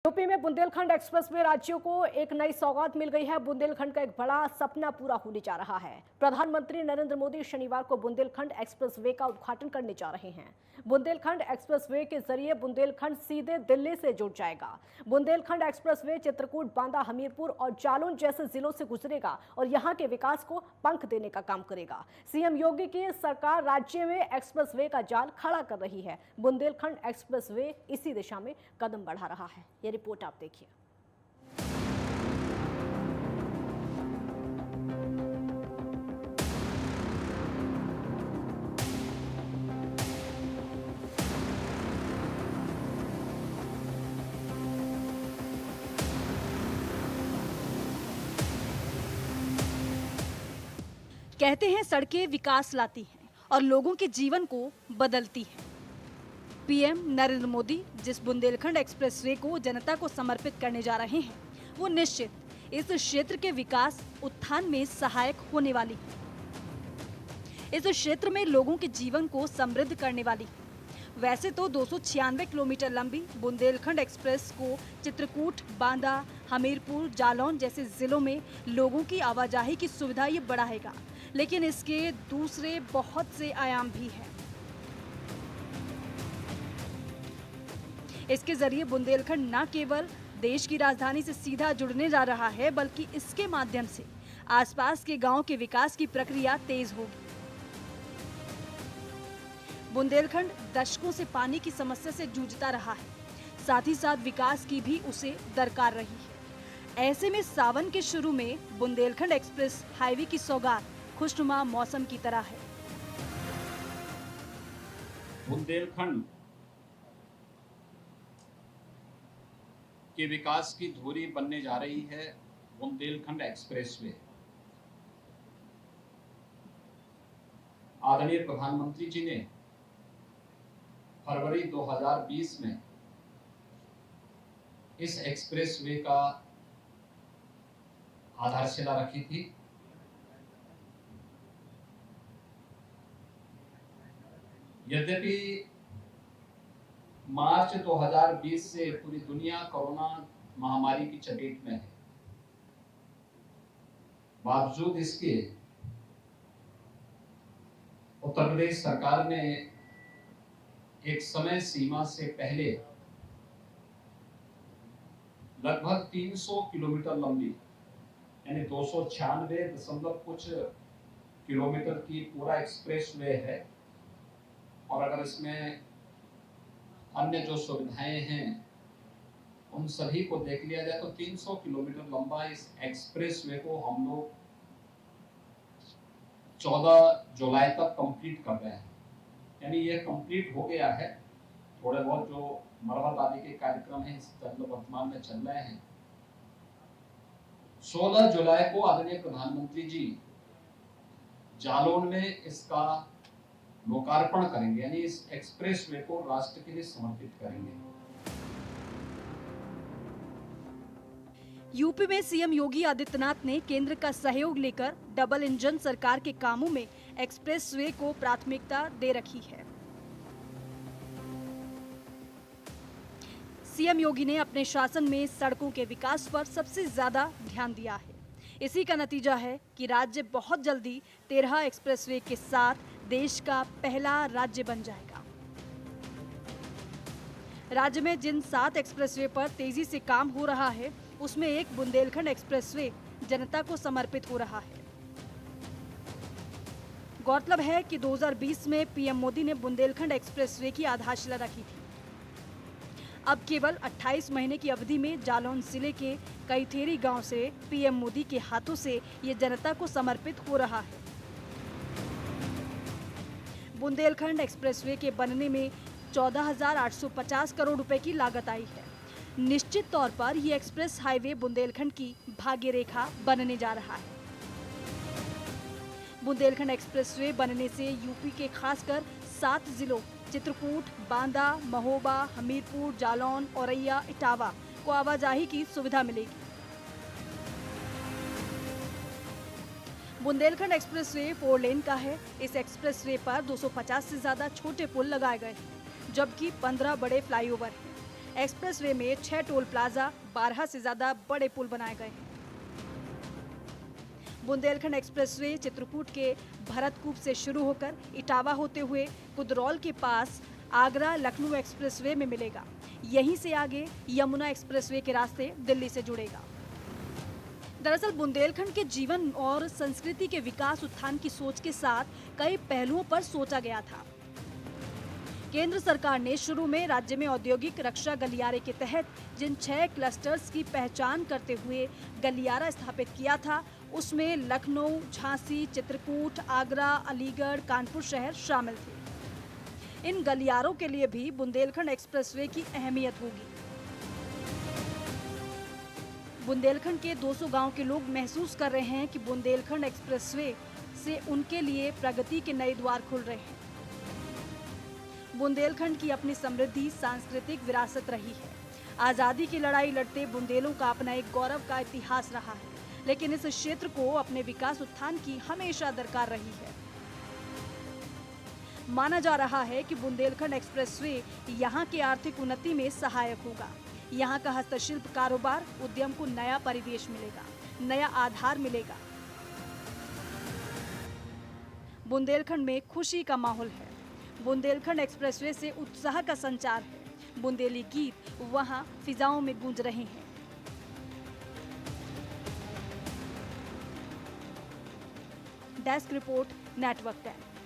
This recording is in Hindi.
यूपी में बुंदेलखंड एक्सप्रेसवे राज्यों को एक नई सौगात मिल गई है। बुंदेलखंड का एक बड़ा सपना पूरा होने जा रहा है। प्रधानमंत्री नरेंद्र मोदी शनिवार को बुंदेलखंड एक्सप्रेसवे का उद्घाटन करने जा रहे हैं। बुंदेलखंड एक्सप्रेसवे के जरिए बुंदेलखंड सीधे दिल्ली से जुड़ जाएगा। बुंदेलखंड एक्सप्रेसवे चित्रकूट, बांदा, हमीरपुर और जालौन जैसे जिलों से गुजरेगा और यहां के विकास को पंख देने का काम करेगा। सीएम योगी की सरकार राज्य में एक्सप्रेसवे का जाल खड़ा कर रही है। बुंदेलखंड एक्सप्रेसवे इसी दिशा में कदम बढ़ा रहा है। ये रिपोर्ट आप देखिए। कहते हैं सड़कें विकास लाती हैं और लोगों के जीवन को बदलती हैं। पीएम नरेंद्र मोदी जिस बुंदेलखंड एक्सप्रेसवे को जनता को समर्पित करने जा रहे हैं, वो निश्चित इस क्षेत्र के विकास उत्थान में सहायक होने वाली है। इस क्षेत्र में लोगों के जीवन को समृद्ध करने वाली है। वैसे तो 296 किलोमीटर लंबी बुंदेलखंड एक्सप्रेस को चित्रकूट, बांदा, हमीरपुर, जालौन जैसे जिलों में लोगों की आवाजाही की सुविधा ये बढ़ाएगा, लेकिन इसके दूसरे बहुत से आयाम भी हैं। इसके जरिए बुंदेलखंड न केवल देश की राजधानी से सीधा जुड़ने जा रहा है, बल्कि इसके माध्यम से आसपास के गांव के विकास की प्रक्रिया तेज होगी। बुंदेलखंड दशकों से पानी की समस्या से जूझता रहा है, साथ ही साथ विकास की भी उसे दरकार रही है। ऐसे में सावन के शुरू में बुंदेलखंड एक्सप्रेस हाईवे की सौगात खुशनुमा मौसम की तरह है। बुंदेलखंड के विकास की धुरी बनने जा रही है बुंदेलखंड एक्सप्रेसवे। आदरणीय प्रधानमंत्री जी ने फरवरी 2020 में इस एक्सप्रेसवे का आधारशिला रखी थी। यद्यपि मार्च 2020 से पूरी दुनिया कोरोना महामारी की चपेट में है, बावजूद इसके उत्तर प्रदेश सरकार ने एक समय सीमा से पहले लगभग 300 किलोमीटर लंबी यानी 296 कुछ किलोमीटर की पूरा एक्सप्रेसवे है। और अगर इसमें अन्य जो सुविधाएं हैं उन सभी को देख लिया जाए तो 300 किलोमीटर लंबा इस एक्सप्रेसवे को हम लोग 14 जुलाई तक कंप्लीट कर रहे हैं। यानी ये कंप्लीट हो गया है। थोड़े बहुत जो मरम्मत आदि के कार्यक्रम हैं वर्तमान में चल रहे हैं। 16 जुलाई को आदरणीय प्रधानमंत्री जी जालौन में इसका लोकार्पण करेंगे, यानी इस एक्सप्रेसवे को राष्ट्र के लिए समर्पित करेंगे। यूपी में सीएम योगी आदित्यनाथ ने केंद्र का सहयोग लेकर डबल इंजन सरकार के कामों में एक्सप्रेसवे को प्राथमिकता दे रखी है। सीएम योगी ने अपने शासन में सड़कों के विकास पर सबसे ज्यादा ध्यान दिया है। इसी का नतीजा है कि राज्य बहुत जल्दी 13 एक्सप्रेसवे के साथ देश का पहला राज्य बन जाएगा। राज्य में जिन 7 एक्सप्रेसवे पर तेजी से काम हो रहा है, उसमें एक बुंदेलखंड एक्सप्रेसवे जनता को समर्पित हो रहा है। गौरतलब है कि 2020 में पीएम मोदी ने बुंदेलखंड एक्सप्रेसवे की आधारशिला रखी थी। अब केवल 28 महीने की अवधि में जालौन जिले के कैथेरी गांव से पीएम मोदी के हाथों से ये जनता को समर्पित हो रहा है। बुंदेलखंड एक्सप्रेसवे के बनने में 14,850 करोड़ रुपए की लागत आई है। निश्चित तौर पर यह एक्सप्रेस हाईवे बुंदेलखंड की भाग्य रेखा बनने जा रहा है। बुंदेलखंड एक्सप्रेसवे बनने से यूपी के खासकर 7 जिलों चित्रकूट, बांदा, महोबा, हमीरपुर, जालौन, औरैया, इटावा को आवाजाही की सुविधा मिलेगी। बुंदेलखंड एक्सप्रेसवे 4 लेन का है। इस एक्सप्रेसवे पर 250 से ज्यादा छोटे पुल लगाए गए हैं, जबकि 15 बड़े फ्लाईओवर हैं। एक्सप्रेसवे में 6 टोल प्लाजा, 12 से ज्यादा बड़े पुल बनाए गए हैं। बुंदेलखंड एक्सप्रेसवे चित्रकूट के भरतकूप से शुरू होकर इटावा होते हुए कुदरौल के पास आगरा लखनऊ एक्सप्रेसवे में मिलेगा। यहीं से आगे यमुना एक्सप्रेसवे के रास्ते दिल्ली से जुड़ेगा। दरअसल बुंदेलखंड के जीवन और संस्कृति के विकास उत्थान की सोच के साथ कई पहलुओं पर सोचा गया था। केंद्र सरकार ने शुरू में राज्य में औद्योगिक रक्षा गलियारे के तहत जिन 6 क्लस्टर्स की पहचान करते हुए गलियारा स्थापित किया था, उसमें लखनऊ, झांसी, चित्रकूट, आगरा, अलीगढ़, कानपुर शहर शामिल थे। इन गलियारों के लिए भी बुंदेलखंड एक्सप्रेसवे की अहमियत होगी। बुंदेलखंड के 200 गांव के लोग महसूस कर रहे हैं कि बुंदेलखंड एक्सप्रेसवे से उनके लिए प्रगति के नए द्वार खुल रहे हैं। बुंदेलखंड की अपनी समृद्धि सांस्कृतिक विरासत रही है। आजादी की लड़ाई लड़ते बुंदेलों का अपना एक गौरव का इतिहास रहा है, लेकिन इस क्षेत्र को अपने विकास उत्थान की हमेशा दरकार रही है। माना जा रहा है कि बुंदेलखंड एक्सप्रेसवे यहाँ के आर्थिक उन्नति में सहायक होगा। यहाँ का हस्तशिल्प कारोबार उद्यम को नया परिवेश मिलेगा, नया आधार मिलेगा। बुंदेलखंड में खुशी का माहौल है। बुंदेलखंड एक्सप्रेसवे से उत्साह का संचार है। बुंदेली गीत वहां फिजाओं में गूंज रहे हैं। Desk report, network 10।